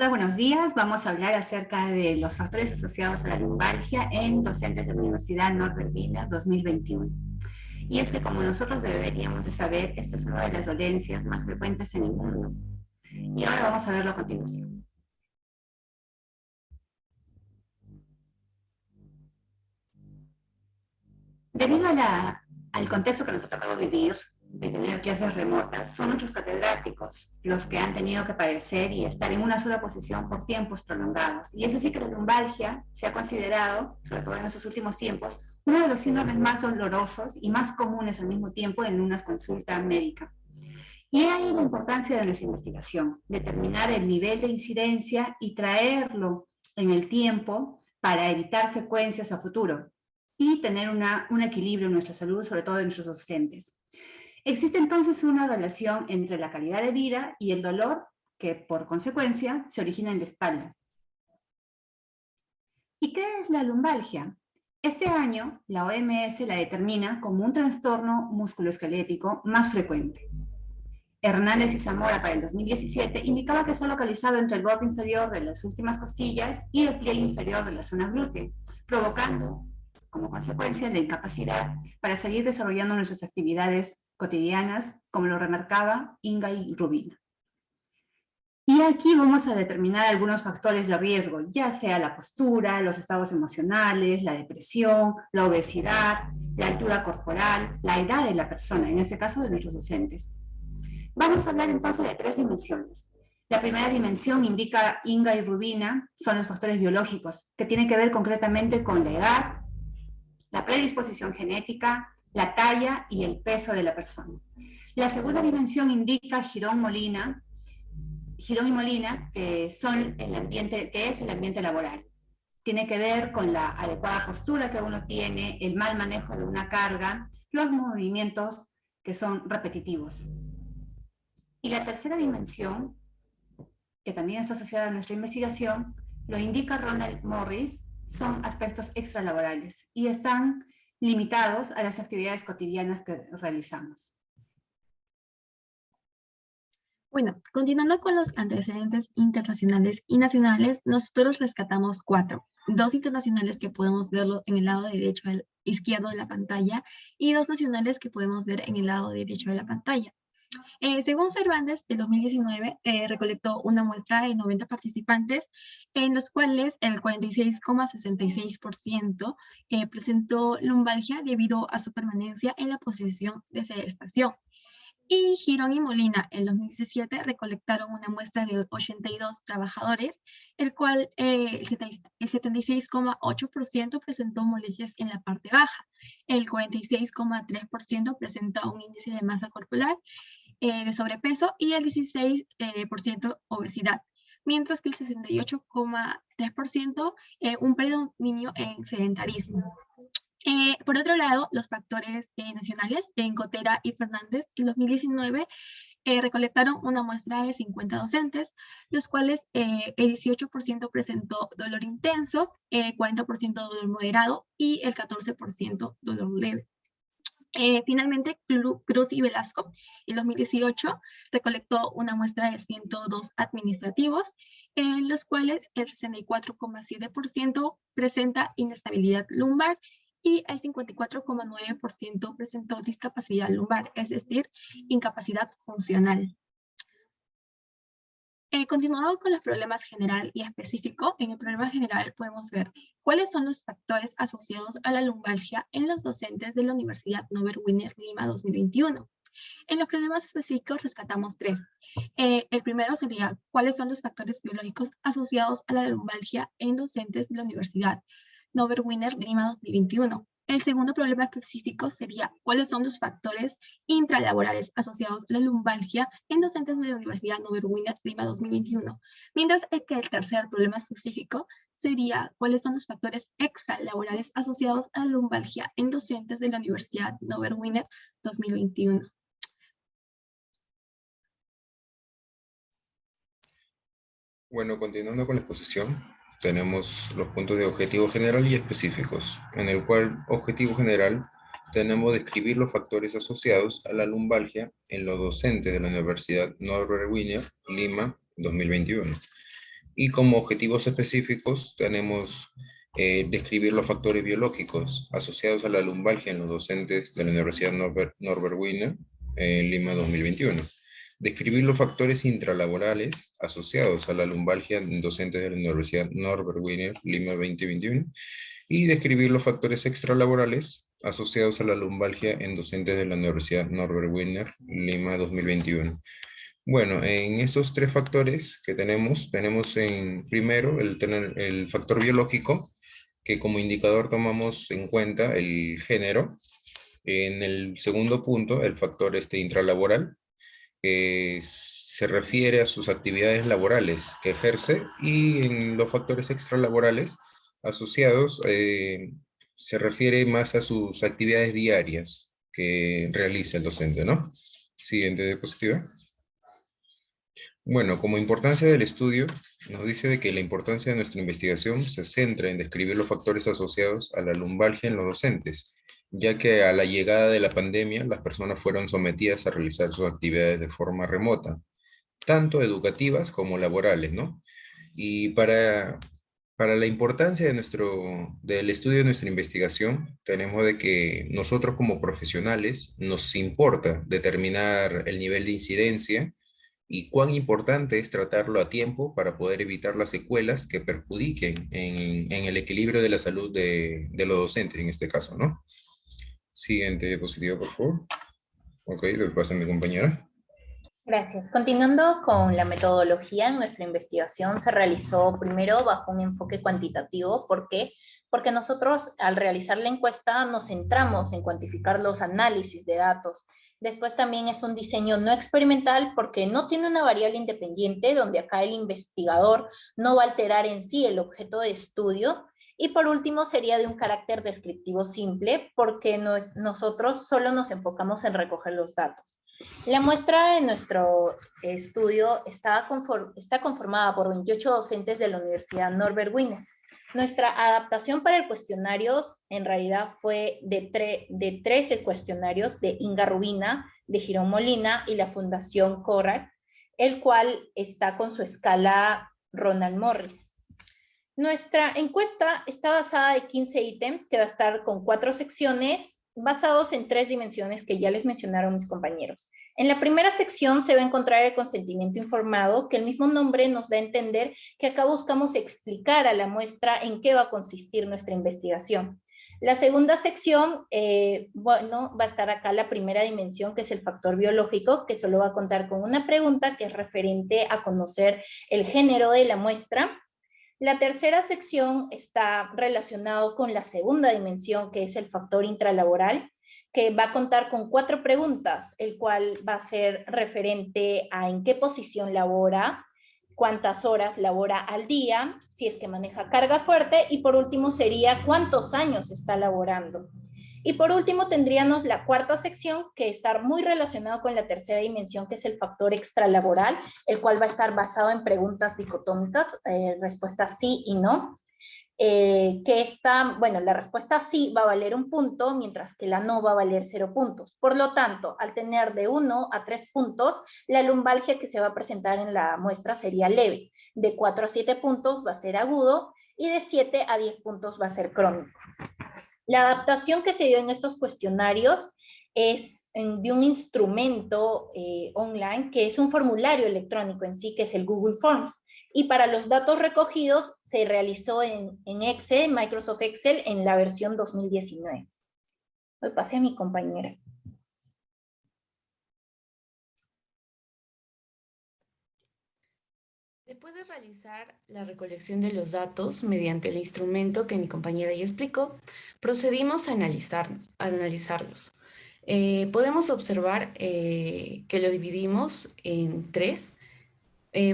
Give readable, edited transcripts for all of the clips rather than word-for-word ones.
Hola, buenos días. Vamos a hablar acerca de los factores asociados a la lumbalgia en docentes de la Universidad Norbert Wiener 2021. Y es que como nosotros deberíamos de saber, esta es una de las dolencias más frecuentes en el mundo. Y ahora vamos a verlo a continuación. Debido al contexto que nos ha tocado vivir, de tener clases remotas, son nuestros catedráticos los que han tenido que padecer y estar en una sola posición por tiempos prolongados. Y es así que la lumbalgia se ha considerado, sobre todo en estos últimos tiempos, uno de los síndromes más dolorosos y más comunes al mismo tiempo en una consulta médica. Y ahí la importancia de nuestra investigación, determinar el nivel de incidencia y traerlo en el tiempo para evitar secuencias a futuro y tener un equilibrio en nuestra salud, sobre todo en nuestros docentes. Existe entonces una relación entre la calidad de vida y el dolor que por consecuencia se origina en la espalda. ¿Y qué es la lumbalgia? Este año la OMS la determina como un trastorno musculoesquelético más frecuente. Hernández y Zamora para el 2017 indicaba que está localizado entre el borde inferior de las últimas costillas y el pliegue inferior de la zona glútea, provocando como consecuencia la incapacidad para seguir desarrollando nuestras actividades cotidianas, como lo remarcaba Inga y Rubina. Y aquí vamos a determinar algunos factores de riesgo, ya sea la postura, los estados emocionales, la depresión, la obesidad, la altura corporal, la edad de la persona, en este caso de nuestros docentes. Vamos a hablar entonces de tres dimensiones. La primera dimensión indica Inga y Rubina, son los factores biológicos, que tienen que ver concretamente con la edad, la predisposición genética, la talla y el peso de la persona. La segunda dimensión indica Girón y Molina, que es el ambiente laboral. Tiene que ver con la adecuada postura que uno tiene, el mal manejo de una carga, los movimientos que son repetitivos. Y la tercera dimensión, que también está asociada a nuestra investigación, lo indica Ronald Morris, son aspectos extralaborales y están limitados a las actividades cotidianas que realizamos. Bueno, continuando con los antecedentes internacionales y nacionales, nosotros rescatamos 4. 2 internacionales que podemos verlo en el lado derecho izquierdo de la pantalla y 2 nacionales que podemos ver en el lado derecho de la pantalla. Según Cervantes, en 2019 recolectó una muestra de 90 participantes, en los cuales el 46,66% presentó lumbalgia debido a su permanencia en la posición de sedestación. Y Girón y Molina, en 2017, recolectaron una muestra de 82 trabajadores, el cual el 76,8% presentó molestias en la parte baja, el 46,3% presentó un índice de masa corporal de sobrepeso y el 16% obesidad, mientras que el 68,3% un predominio en sedentarismo. Por otro lado, los factores nacionales en Cotera y Fernández en 2019 recolectaron una muestra de 50 docentes, los cuales el 18% presentó dolor intenso, 40% dolor moderado y el 14% dolor leve. Finalmente, Cruz y Velasco en 2018 recolectó una muestra de 102 administrativos, en los cuales el 64,7% presenta inestabilidad lumbar y el 54,9% presentó discapacidad lumbar, es decir, incapacidad funcional. Continuando con los problemas general y específico, en el problema general podemos ver cuáles son los factores asociados a la lumbalgia en los docentes de la Universidad Norbert Wiener Lima 2021. En los problemas específicos rescatamos 3. El primero sería cuáles son los factores biológicos asociados a la lumbalgia en docentes de la Universidad Norbert Wiener Lima 2021. El segundo problema específico sería cuáles son los factores intralaborales asociados a la lumbalgia en docentes de la Universidad Norbert Wiener Lima 2021. Mientras que el tercer problema específico sería cuáles son los factores extralaborales asociados a la lumbalgia en docentes de la Universidad Norbert Wiener 2021. Bueno, continuando con la exposición, tenemos los puntos de objetivo general y específicos, en el cual objetivo general tenemos describir los factores asociados a la lumbalgia en los docentes de la Universidad Norbert Wiener Lima 2021. Y como objetivos específicos tenemos describir los factores biológicos asociados a la lumbalgia en los docentes de la Universidad Norbert Wiener en Lima 2021. Describir los factores intralaborales asociados a la lumbalgia en docentes de la Universidad Norbert Wiener Lima 2021. Y describir los factores extralaborales asociados a la lumbalgia en docentes de la Universidad Norbert Wiener Lima 2021. Bueno, en estos tres factores que tenemos en primero el factor biológico, que como indicador tomamos en cuenta el género. En el segundo punto, el factor intralaboral, que se refiere a sus actividades laborales que ejerce, y en los factores extralaborales asociados se refiere más a sus actividades diarias que realiza el docente, ¿no? Siguiente diapositiva. Bueno, como importancia del estudio, nos dice de que la importancia de nuestra investigación se centra en describir los factores asociados a la lumbalgia en los docentes, ya que a la llegada de la pandemia las personas fueron sometidas a realizar sus actividades de forma remota, tanto educativas como laborales, ¿no? Y para la importancia del estudio de nuestra investigación, tenemos de que nosotros como profesionales nos importa determinar el nivel de incidencia y cuán importante es tratarlo a tiempo para poder evitar las secuelas que perjudiquen en el equilibrio de la salud de los docentes en este caso, ¿no? Siguiente diapositiva, por favor. Ok, le paso a mi compañera. Gracias. Continuando con la metodología, nuestra investigación se realizó primero bajo un enfoque cuantitativo. ¿Por qué? Porque nosotros al realizar la encuesta nos centramos en cuantificar los análisis de datos. Después también es un diseño no experimental porque no tiene una variable independiente donde acá el investigador no va a alterar en sí el objeto de estudio. Y por último sería de un carácter descriptivo simple porque nosotros solo nos enfocamos en recoger los datos. La muestra de nuestro estudio está conformada por 28 docentes de la Universidad Norbert Wiener. Nuestra adaptación para el cuestionario en realidad fue de 13 cuestionarios de Inga Rubina, de Girón Molina y la Fundación Corral, el cual está con su escala Ronald Morris. Nuestra encuesta está basada de 15 ítems que va a estar con 4 secciones basados en 3 dimensiones que ya les mencionaron mis compañeros. En la primera sección se va a encontrar el consentimiento informado, que el mismo nombre nos da a entender que acá buscamos explicar a la muestra en qué va a consistir nuestra investigación. La segunda sección, bueno, va a estar acá la primera dimensión, que es el factor biológico, que solo va a contar con una pregunta que es referente a conocer el género de la muestra. La tercera sección está relacionado con la segunda dimensión, que es el factor intralaboral, que va a contar con 4 preguntas, el cual va a ser referente a en qué posición labora, cuántas horas labora al día, si es que maneja carga fuerte, y por último sería cuántos años está laborando. Y por último tendríamos la cuarta sección, que está muy relacionado con la tercera dimensión, que es el factor extralaboral, el cual va a estar basado en preguntas dicotómicas, respuestas sí y no. Bueno, la respuesta sí va a valer 1 punto, mientras que la no va a valer 0 puntos. Por lo tanto, al tener de 1 a 3 puntos, la lumbalgia que se va a presentar en la muestra sería leve. De 4 a 7 puntos va a ser agudo y de 7 a 10 puntos va a ser crónico. La adaptación que se dio en estos cuestionarios es de un instrumento online que es un formulario electrónico en sí, que es el Google Forms. Y para los datos recogidos se realizó en Excel, Microsoft Excel, en la versión 2019. Hoy pasé a mi compañera. Después de realizar la recolección de los datos mediante el instrumento que mi compañera ya explicó, procedimos a analizarlos. Podemos observar que lo dividimos en 3.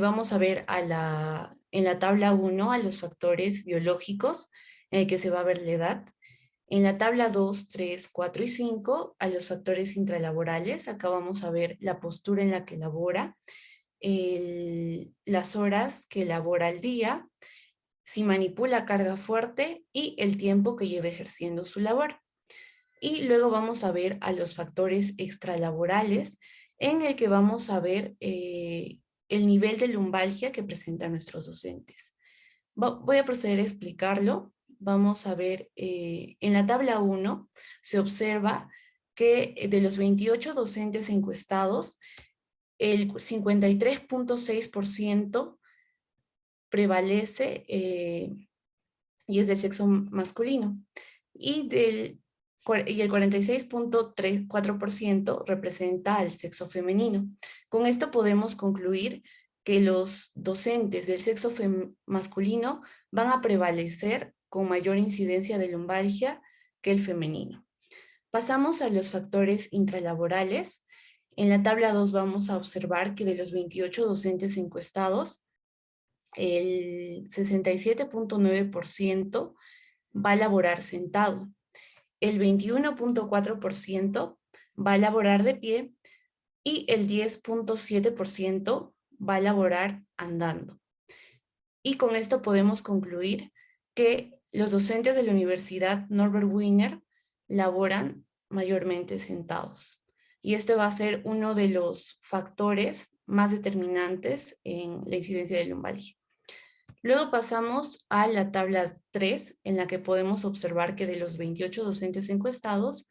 Vamos a ver en la tabla 1 a los factores biológicos, en el que se va a ver la edad. En la tabla 2, 3, 4 y 5 a los factores intralaborales. Acá vamos a ver la postura en la que labora, las horas que labora al día, si manipula carga fuerte y el tiempo que lleva ejerciendo su labor. Y luego vamos a ver a los factores extralaborales, en el que vamos a ver el nivel de lumbalgia que presentan nuestros docentes. Voy a proceder a explicarlo. Vamos a ver, en la tabla 1 se observa que de los 28 docentes encuestados, el 53.6% prevalece y es del sexo masculino. Y el 46.4% representa al sexo femenino. Con esto podemos concluir que los docentes del sexo masculino van a prevalecer con mayor incidencia de lumbalgia que el femenino. Pasamos a los factores intralaborales. En la tabla 2 vamos a observar que de los 28 docentes encuestados, el 67.9% va a laborar sentado, el 21.4% va a laborar de pie y el 10.7% va a laborar andando. Y con esto podemos concluir que los docentes de la Universidad Norbert Wiener laboran mayormente sentados. Y esto va a ser uno de los factores más determinantes en la incidencia de lumbalgia. Luego pasamos a la tabla 3, en la que podemos observar que de los 28 docentes encuestados,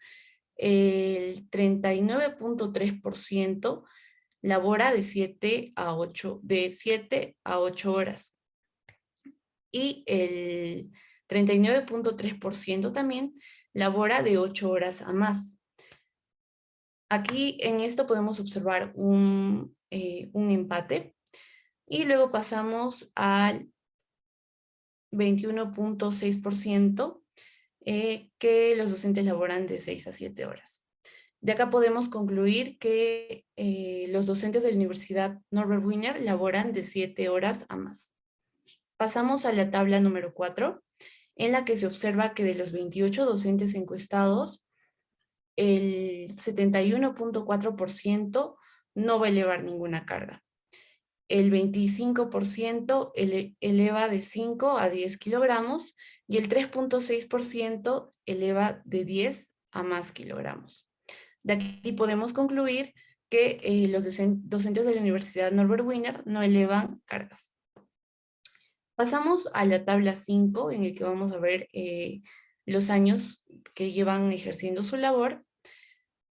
el 39.3% labora de 7 a 8 horas. Y el 39.3% también labora de 8 horas a más. Aquí en esto podemos observar un empate. Y luego pasamos al 21.6%, que los docentes laboran de 6 a 7 horas. De acá podemos concluir que los docentes de la Universidad Norbert Wiener laboran de 7 horas a más. Pasamos a la tabla número 4, en la que se observa que de los 28 docentes encuestados, el 71.4% no va a elevar ninguna carga. El 25% eleva de 5 a 10 kilogramos y el 3.6% eleva de 10 a más kilogramos. De aquí podemos concluir que los docentes de la Universidad Norbert Wiener no elevan cargas. Pasamos a la tabla 5, en el que vamos a ver los años que llevan ejerciendo su labor,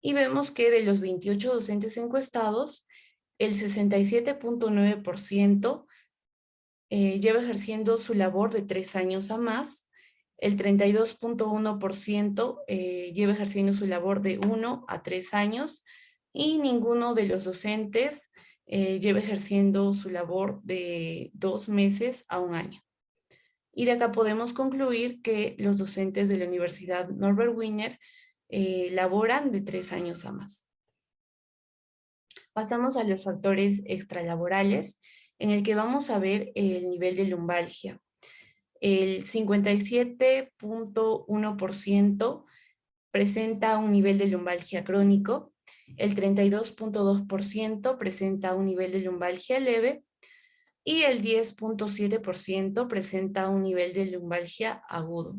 y vemos que de los 28 docentes encuestados, el 67.9% lleva ejerciendo su labor de 3 años a más, el 32.1% lleva ejerciendo su labor de 1 a 3 años, y ninguno de los docentes lleva ejerciendo su labor de 2 meses a 1 año. Y de acá podemos concluir que los docentes de la Universidad Norbert Wiener laboran de 3 años a más. Pasamos a los factores extralaborales, en el que vamos a ver el nivel de lumbalgia. El 57.1% presenta un nivel de lumbalgia crónico, el 32.2% presenta un nivel de lumbalgia leve y el 10.7% presenta un nivel de lumbalgia agudo.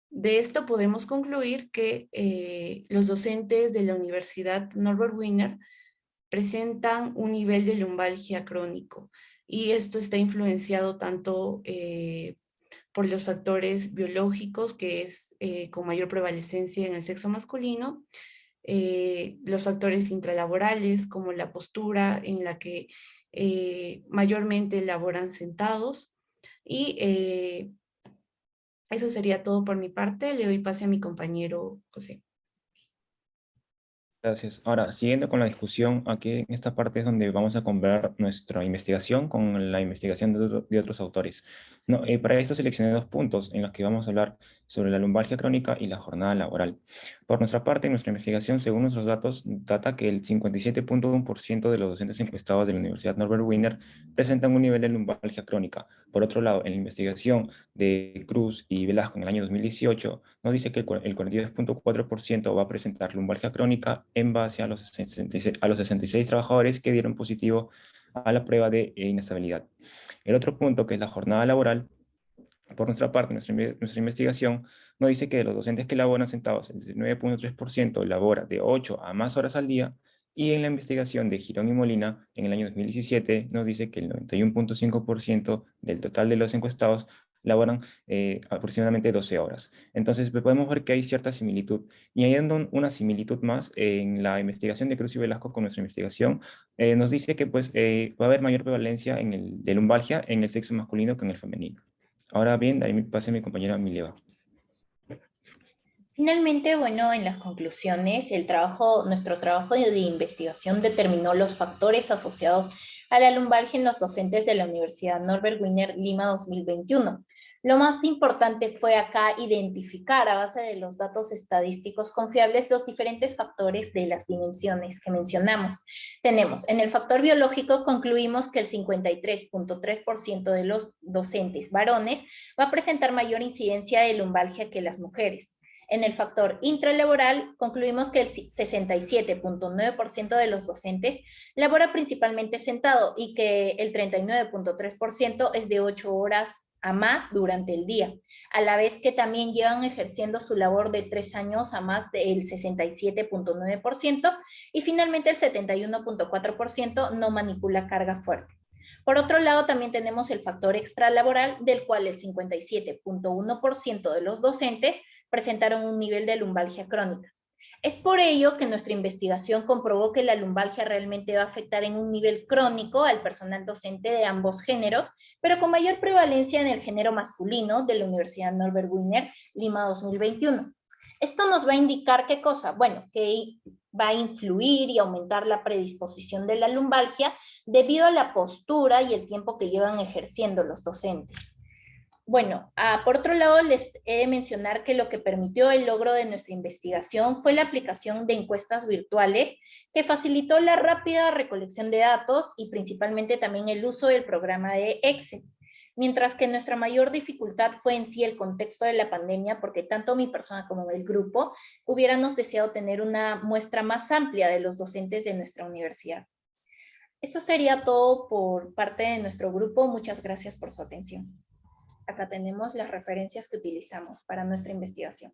De esto podemos concluir que los docentes de la Universidad Norbert Wiener presentan un nivel de lumbalgia crónico, y esto está influenciado tanto por los factores biológicos, que es con mayor prevalecencia en el sexo masculino, los factores intralaborales, como la postura en la que mayormente laboran sentados, y eso sería todo por mi parte. Le doy pase a mi compañero José. Gracias. Ahora, siguiendo con la discusión, aquí en esta parte es donde vamos a comparar nuestra investigación con la investigación de otros autores. No, para esto seleccioné 2 puntos en los que vamos a hablar sobre la lumbalgia crónica y la jornada laboral. Por nuestra parte, nuestra investigación, según nuestros datos, data que el 57.1% de los docentes encuestados de la Universidad Norbert Wiener presentan un nivel de lumbalgia crónica. Por otro lado, en la investigación de Cruz y Velasco en el año 2018, nos dice que el 42.4% va a presentar lumbalgia crónica en base a los 66 trabajadores que dieron positivo a la prueba de inestabilidad. El otro punto, que es la jornada laboral, por nuestra parte, nuestra investigación nos dice que de los docentes que laboran sentados, el 19.3% labora de 8 a más horas al día, Y en la investigación de Girón y Molina, en el año 2017, nos dice que el 91.5% del total de los encuestados laboran aproximadamente 12 horas. Entonces, pues, podemos ver que hay cierta similitud. Y añadiendo una similitud más, en la investigación de Cruz y Velasco con nuestra investigación, nos dice que pues, va a haber mayor prevalencia de lumbalgia en el sexo masculino que en el femenino. Ahora bien, de ahí me pase a mi compañera Mileva. Finalmente, bueno, en las conclusiones, nuestro trabajo de investigación determinó los factores asociados a la lumbalgia en los docentes de la Universidad Norbert Wiener Lima 2021. Lo más importante fue acá identificar a base de los datos estadísticos confiables los diferentes factores de las dimensiones que mencionamos. Tenemos, en el factor biológico concluimos que el 53.3% de los docentes varones va a presentar mayor incidencia de lumbalgia que las mujeres. En el factor intralaboral, concluimos que el 67.9% de los docentes labora principalmente sentado y que el 39.3% es de 8 horas a más durante el día, a la vez que también llevan ejerciendo su labor de 3 años a más del 67.9% y finalmente el 71.4% no manipula carga fuerte. Por otro lado, también tenemos el factor extralaboral, del cual el 57.1% de los docentes presentaron un nivel de lumbalgia crónica. Es por ello que nuestra investigación comprobó que la lumbalgia realmente va a afectar en un nivel crónico al personal docente de ambos géneros, pero con mayor prevalencia en el género masculino de la Universidad Norbert Wiener, Lima 2021. Esto nos va a indicar ¿qué cosa? Bueno, que va a influir y aumentar la predisposición de la lumbalgia debido a la postura y el tiempo que llevan ejerciendo los docentes. Bueno, por otro lado, les he de mencionar que lo que permitió el logro de nuestra investigación fue la aplicación de encuestas virtuales que facilitó la rápida recolección de datos y principalmente también el uso del programa de Excel. Mientras que nuestra mayor dificultad fue en sí el contexto de la pandemia, porque tanto mi persona como el grupo hubiéramos deseado tener una muestra más amplia de los docentes de nuestra universidad. Eso sería todo por parte de nuestro grupo. Muchas gracias por su atención. Acá tenemos las referencias que utilizamos para nuestra investigación.